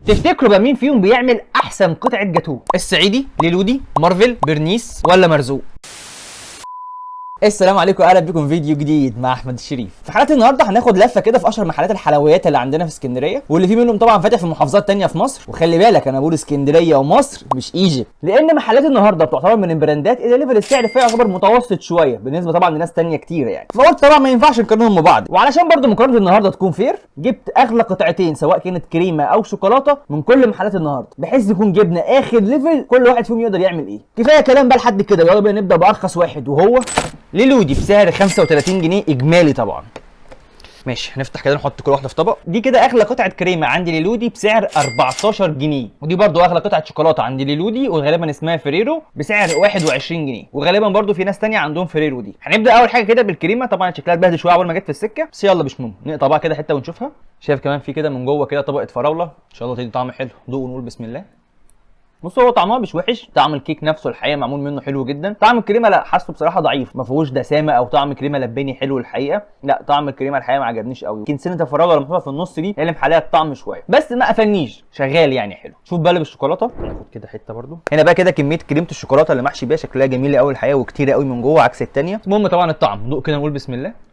تفتكروا بقى مين فيهم بيعمل احسن قطعه جاتوه؟ الصعيدي، ليلودي، مارفل، برنيس، ولا مرزوق؟ السلام عليكم، اهلا بكم في فيديو جديد مع احمد الشريف. في حلقه النهارده هناخد لفه كده في اشهر محلات الحلويات اللي عندنا في اسكندريه، واللي في منهم طبعا فاتح في محافظات تانية في مصر. وخلي بالك انا بقول اسكندريه ومصر مش ايجيبت، لان محلات النهارده بتعتبر من البراندات اللي ليفل السعر فيها يعتبر متوسط شويه بالنسبه طبعا لناس تانية كتير يعني. فقلت طبعا ما ينفعش نقارنهم ببعض، وعلشان برضو مقارنه النهارده تكون فير جبت اغلى قطعتين سواء كانت كريمه او شوكولاته من كل محلات النهارده، بحيث نكون جبنا اخر ليفل كل واحد فيهم يقدر يعمل ايه. كفايه كلام بقى لحد كده، يلا بينا نبدا بارخص واحد وهو ليلودي بسعر 35 جنيه اجمالي طبعا. ماشي، هنفتح كده نحط كل واحده في طبق. دي كده اغلى قطعه كريمه عندي ليلودي بسعر 14 جنيه، ودي برضو اغلى قطعه شوكولاته عندي ليلودي وغالبا اسمها فريرو بسعر 21 جنيه، وغالبا برضو في ناس تانية عندهم فريرو دي. هنبدا اول حاجه كده بالكريمه، طبعا شكلها اتبهدل شويه اول ما جت في السكه، بس يلا مش مهم نقطع بقى كده حته ونشوفها. شايف كمان في كده من جوه كده طبقه فراوله، ان شاء الله تدي طعم حلو. دوق ونقول بسم الله. بص، هو طعمها مش وحش، طعم الكيك نفسه الحقيقه معمول منه حلو جدا. طعم الكريمه لا، حاسه بصراحه ضعيف، ما فيهوش دسامه او طعم كريمه لباني حلو الحقيقه. لا، طعم الكريمه الحقيقه ما عجبنيش قوي. يمكن سنه الفراوله اللي محطوطه في النص دي هي اللي محليه الطعم شويه، بس ما قفلنيش، شغال يعني حلو. شوف بقى بالشوكولاته، ناخد كده حته برده. هنا بقى كده كميه كريمه الشوكولاته اللي محشي بيها شكلها جميله قوي الحقيقه، وكتيره قوي من جوه عكس الثانيه. المهم طبعا الطعم، دوق كده نقول بسم الله.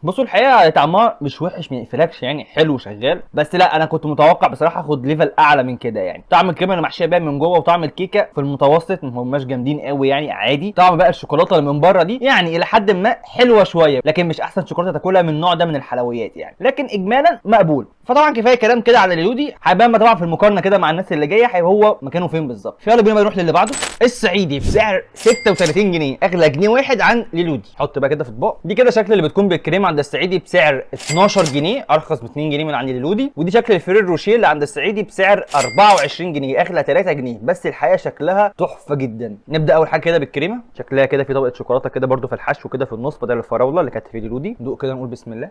بصوا الحقيقه طعمها مش وحش، ما يقفلكش يعني، حلو شغال. بس لا، انا كنت متوقع بصراحه اخد ليفل اعلى من كده يعني. طعم الكريمه اللي محشيه بيها من جوه وطعم الكيكه في المتوسط، ما هماش جامدين قوي يعني، عادي. طعم بقى الشوكولاته اللي من بره دي يعني الى حد ما حلوه شويه، لكن مش احسن شوكولاته تاكلها من النوع ده من الحلويات يعني، لكن اجمالا مقبول. فطبعا كفايه كلام كده على ليلودي، هيبان طبعا في المقارنه كده مع الناس اللي جايه هيبقى هو مكانه فين بالظبط. فيلا بينا نروح للي بعده. الصعيدي بسعر 36 جنيه، اغلى جنيه واحد عن ليلودي. حط بقى كده في اطباق. دي كده شكل اللي بتكون بالكريمه عند الصعيدي بسعر 12 جنيه، ارخص ب 2 جنيه من عند ليلودي. ودي شكل الفرير روشيه اللي عند الصعيدي بسعر 24 جنيه، اغلى 3 جنيه، بس الحقيقه شكلها تحفه جدا. نبدا اول حاجه كده بالكريمه، شكلها كده في طبقه شوكولاته كده برده في الحشو كده في النص بدل الفراوله اللي كانت في ليلودي. ندوق كده نقول بسم الله.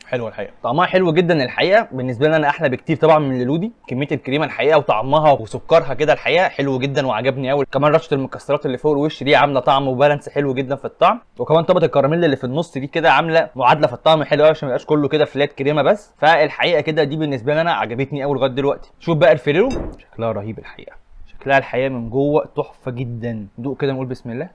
حلوه الحقيقه، طعمها حلو جدا الحقيقه، بالنسبه لي انا احلى بكتير طبعا من ليلودي. كميه الكريمه الحقيقه وطعمها وسكرها كده الحقيقه حلو جدا وعجبني قوي. كمان رشه المكسرات اللي فوق الوش دي عامله طعم وبالانس حلو جدا في الطعم، وكمان طبقه الكراميل اللي في النص دي كده عامله معادله في الطعم حلوه عشان ما يبقاش كله كده فلات كريمه بس. فالحقيقه كده دي بالنسبه لي انا عجبتني قوي لغايه دلوقتي. شوف بقى الفريرو، شكلها رهيب الحقيقه، شكلها الحقيقه من جوه تحفه جدا. دوق كده نقول بسم الله.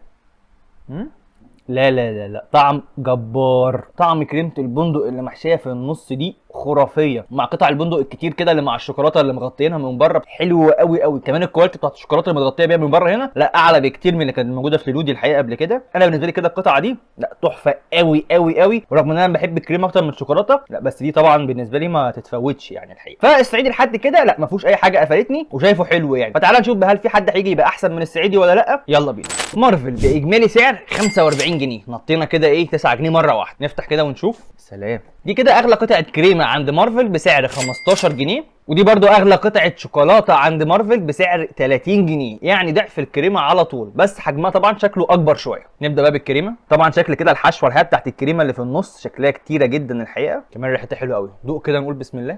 لا لا لا لا، طعم جبار. طعم كريمه البندق اللي محشيه في النص دي خرافيه، مع قطع البندق الكتير كده اللي مع الشوكولاته اللي مغطيينها من بره حلوه قوي قوي. كمان الكواليتي بتاعت الشوكولاته اللي متغطيه بيها من بره هنا لا، اعلى بكتير من اللي كانت موجوده في ليلودي الحقيقه قبل كده. انا بالنسبه لي كده القطعه دي لا، تحفه قوي قوي قوي، ورغم ان انا بحب الكريمه اكتر من الشوكولاته، لا بس دي طبعا بالنسبه لي ما تتفوتش يعني الحقيقه. فالصعيدي لحد كده لا، ما فيهوش اي حاجه قفلتني وشايفه حلو يعني. فتعالى نشوف هل في حد هيجي يبقى احسن من الصعيدي ولا لا. يلا بينا. مارفل باجمالي سعر 45 جنيه، نطينا كده ايه 9 جنيه مره واحده. نفتح كده ونشوف. سلام. دي كده اغلى قطعه كريمه عند مارفل بسعر 15 جنيه، ودي برضو اغلى قطعه شوكولاته عند مارفل بسعر 30 جنيه، يعني ضعف الكريمه على طول، بس حجمها طبعا شكله اكبر شويه. نبدا بقى بالكريمه. طبعا شكل كده الحشوه الحقيقه بتاعت الكريمه اللي في النص شكلها كتيره جدا الحقيقه، كمان ريحتها حلوه قوي. دوق كده نقول بسم الله.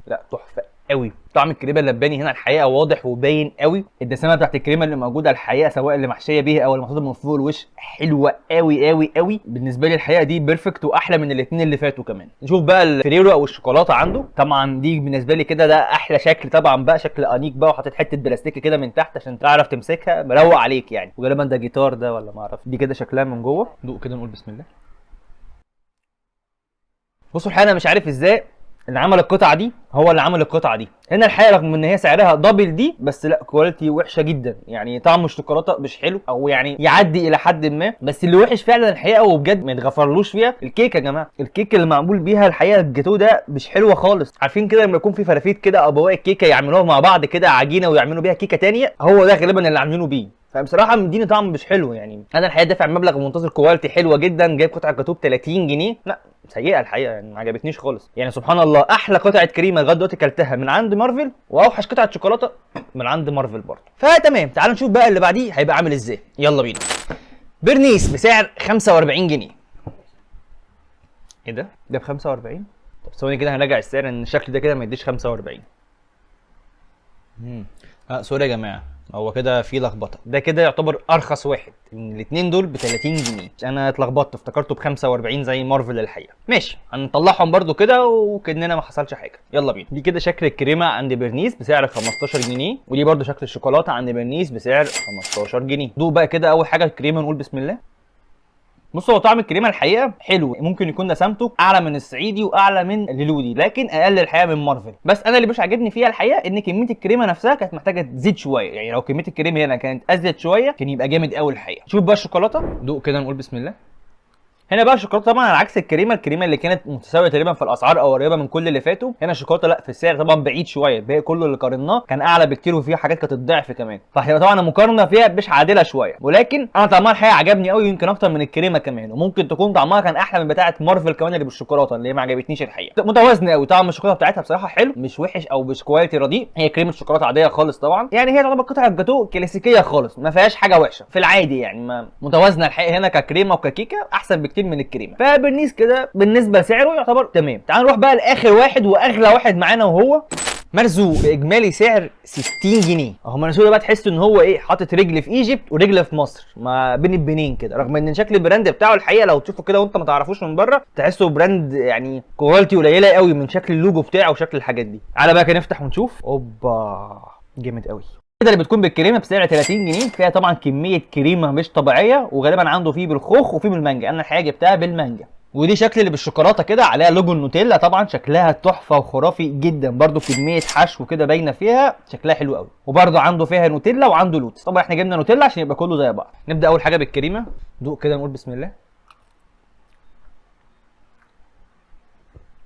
لا، تحفه قوي. طعم الكريمه اللباني هنا الحقيقه واضح وباين قوي. الدسامه بتاعت الكريمه اللي موجوده الحقيقه سواء اللي محشيه بيها او اللي محطوطه من فوق الوش حلوه قوي قوي قوي. بالنسبه لي الحقيقه دي بيرفكت واحلى من الاثنين اللي فاتوا كمان. نشوف بقى الفريرو او الشوكولاته عنده. طبعا دي بالنسبه لي كده ده احلى شكل طبعا بقى، شكل انيق بقى، وحاطط حته بلاستيك كده من تحت عشان تعرف تمسكها، مروق عليك يعني. وغالبا ده جيتار ده ولا ما اعرف. دي كده شكلها من جوه. دوق كده نقول بسم الله. بصوا الحقيقه انا مش عارف ازاي اللي عمل القطعه دي هو اللي عمل القطعه دي. هنا الحقيقه رغم ان هي سعرها دبل دي، بس لا، كواليتي وحشه جدا يعني. طعم الشوكولاته مش حلو، او يعني يعدي الى حد ما، بس اللي وحش فعلا الحقيقه وبجد ما يتغفرلوش فيها الكيكه. يا جماعه الكيك اللي معمول بيها الحقيقه الجاتوه ده مش حلوه خالص. عارفين كده لما يكون في فرافيت كده او بواقي الكيكه يعملوها مع بعض كده عجينه ويعملوا بيها كيكه ثانيه، هو ده غالبا اللي عاملينه بيه. فبصراحه مديني طعم مش حلو يعني. انا الحقيقه دافع مبلغ ومنتظر كواليتي حلوه جدا، جايب قطعه جاتوه ب 30 جنيه، لا سيئه الحقيقه يعني، ما عجبتنيش خالص يعني. سبحان الله، احلى قطعه كريمه لغايه دلوقتي كلتها من عند مارفل، واوحش قطعه شوكولاته من عند مارفل برضه. فتمام، تعالوا نشوف بقى اللي بعديه هيبقى عامل ازاي. يلا بينا. برنيس بسعر 45 جنيه. ايه ده ب 45؟ طب ثواني كده هنراجع السعر، ان الشكل ده كده ما يديش 45. سوري يا جماعه، هو كده في لخبطه، ده كده يعتبر ارخص واحد من الاثنين دول ب 30 جنيه. انا اتلخبطت افتكرته ب 45 زي مارفل الحقيقه. ماشي هنطلعهم برده كده وكاننا ما حصلش حاجه. يلا بينا. دي كده شكل الكريمه عند برنيس بسعر 15 جنيه، ودي برده شكل الشوكولاته عند برنيس بسعر 15 جنيه. دوق بقى كده اول حاجه الكريمه، نقول بسم الله. بص هو طعم الكريمه الحقيقه حلو، ممكن يكون دسمته اعلى من الصعيدي واعلى من اللودي، لكن اقل الحقيقه من مارفل. بس انا اللي مش عاجبني فيها الحقيقه ان كميه الكريمه نفسها كانت محتاجه تزيد شويه، يعني لو كميه الكريمه هنا كانت ازيد شويه كان يبقى جامد قوي الحقيقه. شوف بقى الشوكولاته، دوق كده نقول بسم الله. هنا بقى الشوكولاته طبعا على عكس الكريمه اللي كانت متساويه تقريبا في الاسعار او قريبه من كل اللي فاتوا، هنا الشوكولاته لا في السعر طبعا بعيد شويه، الباقي كله اللي قارناه كان اعلى بكتير وفيه حاجات كانت الضعف كمان، فهي طبعا المقارنه فيها مش عادله شويه، ولكن انا طعمها الحقيقه عجبني قوي يمكن اكتر من الكريمه كمان، وممكن تكون طعمها كان احلى من بتاعه مارفل كمان اللي بالشوكولاته اللي ما عجبتنيش الحقيقه. متوازنه قوي، طعم الشوكولاته بتاعتها بصراحه حلو، مش وحش او مش كواليتي رديء، هي كريمه شوكولاته عاديه خالص طبعا، يعني هي تعتبر قطعه جاتوه كلاسيكيه خالص ما فيهاش حاجه وحشه في العادي، يعني ما متوازنه الحقيقه هنا ككريمه وككيكه احسن بكتير من الكريمه. برنيس كده بالنسبه لسعره يعتبر تمام. تعال نروح بقى لاخر واحد واغلى واحد معانا، وهو مرزوق باجمالي سعر 60 جنيه. اهو مرزوق ده بقى تحس ان هو ايه، حاطط رجل في ايجيبت ورجل في مصر ما بين البنين كده، رغم ان شكل البراند بتاعه الحقيقه لو تشوفه كده وانت ما تعرفوش من بره تحسه براند يعني كواليتي قليله قوي من شكل اللوجو بتاعه وشكل الحاجات دي. تعالى بقى كده نفتح ونشوف. اوبا جامد قوي كده، اللي بتكون بالكريمه بسعر 30 جنيه، فيها طبعا كميه كريمه مش طبيعيه، وغالبا عنده فيه بالخوخ وفيه بالمانجا، انا الحقيقه جبتها بالمانجا. ودي شكل اللي بالشوكولاته كده عليها لوجو النوتيلا، طبعا شكلها تحفه وخرافي جدا، برده كميه حشو كده باينه فيها، شكلها حلو قوي، وبرده عنده فيها نوتيلا وعنده لوتس. طبعا احنا جبنا نوتيلا عشان يبقى كله زي بعض. نبدا اول حاجه بالكريمه، دوق كده نقول بسم الله.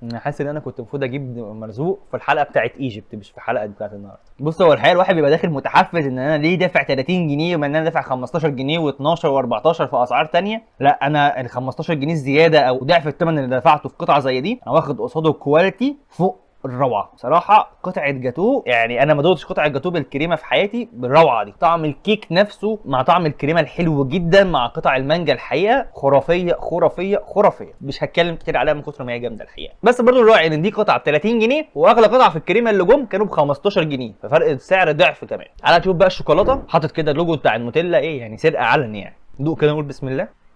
انا حاسس ان انا كنت المفروض اجيب مرزوق في الحلقه بتاعت ايجيبت مش في الحلقه بتاعت النهارده. بص هو الحقيقه الواحد بيبقى داخل متحفز ان انا ليه دافع 30 جنيه وما ان انا دافع 15 جنيه و12 و14 في اسعار ثانيه، لا انا ال 15 جنيه زياده او ضعف الثمن اللي دفعته في قطعه زي دي انا واخد قصاده كواليتي فوق الروعه. بصراحه قطعه جاتوه، يعني انا ما دوقتش قطعه جاتوه بالكريمه في حياتي بالروعه دي. طعم الكيك نفسه مع طعم الكريمه الحلو جدا مع قطع المانجا الحقيقه خرافيه خرافيه خرافيه، مش هتكلم كتير عليها من كتر ما هي جامده الحقيقه. بس برضه الراعي ان دي قطعه ب 30 جنيه واغلى قطعه في الكريمه اللي جم كانوا ب 15 جنيه، ففرق السعر ضعف كمان. تعالى نشوف بقى الشوكولاته، حاطط كده اللوجو بتاع النوتيلا ايه يعني سرقه علني يعني. دوق كده نقول بسم الله.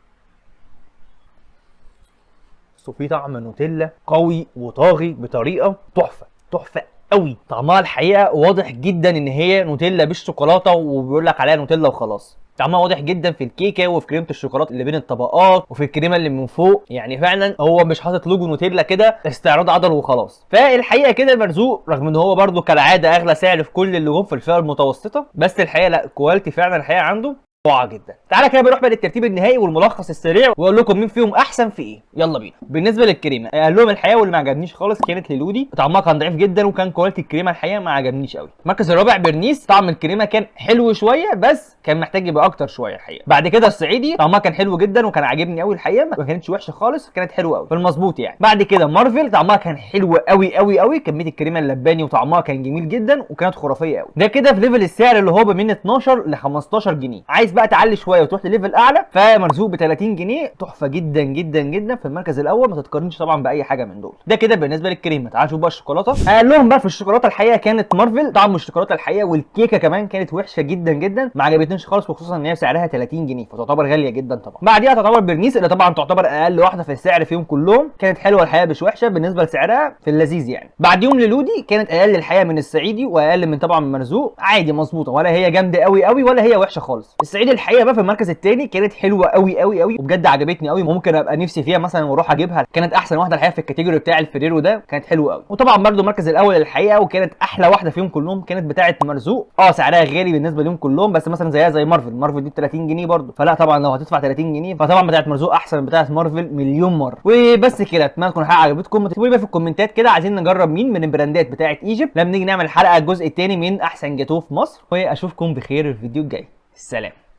وفي طعم نوتيلا قوي وطاغي بطريقه تحفه تحفه قوي. طعمها الحقيقه واضح جدا ان هي نوتيلا بالشوكولاته، وبيقول لك عليها نوتيلا وخلاص. طعمها واضح جدا في الكيكه وفي كريمه الشوكولاته اللي بين الطبقات وفي الكريمه اللي من فوق، يعني فعلا هو مش حاطط لوجو نوتيلا كده استعراض عضل وخلاص. فالحقيقه كده مرزوق رغم ان هو برده كالعاده اغلى سعر في كل اللي جم في الفئه المتوسطه، بس الحقيقه لا الكواليتي فعلا الحقيقه عنده روعه جدا. تعالى كده بنروح بقى للترتيب النهائي والملخص السريع واقول لكم مين فيهم احسن في ايه. يلا بينا. بالنسبه للكريمه قال لهم الحقيقه واللي ما عجبنيش خالص كانت للودي، طعمها كان ضعيف جدا وكان كواليتي الكريمه الحقيقه ما عجبنيش قوي. المركز الرابع برنيس، طعم الكريمه كان حلو شويه بس كان محتاج يبقى اكتر شويه الحقيقه. بعد كده الصعيدي طعمها كان حلو جدا وكان عاجبني قوي الحقيقه، ما كانتش وحشه خالص، كانت حلوه قوي في المظبوط يعني. بعد كده مارفل طعمها كان حلو قوي قوي قوي، كميه الكريمه اللباني وطعمها كان جميل جدا وكانت خرافيه قوي. ده كده في ليفل السعر اللي هو من 12 ل 15 جنيه. عايز بقى تعلي شويه تروح لليفل اعلى، فمرزوق ب 30 جنيه تحفه جدا جدا جدا في المركز الاول، ما تتقارنش طبعا باي حاجه من دول. ده كده بالنسبه للكريمه. تعال نشوف بقى الشوكولاته. قال لهم بقى في الشوكولاته الحقيقه كانت مارفل طعم الشوكولاته الحقيقه والكيكه كمان كانت وحشه جدا جدا، ما عجبتنيش خالص، وخصوصا ان هي سعرها 30 جنيه فتعتبر غاليه جدا طبعا. بعديها تعتبر برنيس اللي طبعا تعتبر اقل واحده في السعر فيهم كلهم، كانت حلوه الحقيقه مش وحشه بالنسبه لسعرها في اللذيذ يعني. بعديهم للودي كانت اقل الحقيقه من الصعيدي واقل من طبعا من مرزوق، عادي مظبوطه، ولا هي جامده قوي قوي ولا هي وحشه خالص. الصعيدي الحقيقه بقى في المركز الثاني كانت حلوه قوي قوي قوي وبجد عجبتني قوي، ممكن ابقى نفسي فيها مثلا واروح اجيبها، كانت احسن واحده الحقيقه في الكاتيجوري بتاع الفريرو ده، كانت حلوه قوي. وطبعا برده المركز الاول الحقيقه وكانت احلى واحده فيهم كلهم كانت بتاعه مرزوق، سعرها غالي بالنسبه لهم كلهم، بس مثلا زيها زي مارفل دي ب 30 جنيه برده، فلا طبعا لو هتدفع 30 جنيه فطبعا بتاعه مرزوق احسن من بتاعه مارفل مليون مره. وبس كده، اتمنى تكون الحلقه عجبتكم، تكتبوا لي بقى في الكومنتات كده عايزين نجرب مين من البراندات بتاعه ايجيبت لما نيجي نعمل حلقه الجزء الثاني من احسن جاتوه في مصر، واشوفكم بخير الفيديو الجاي. سلام.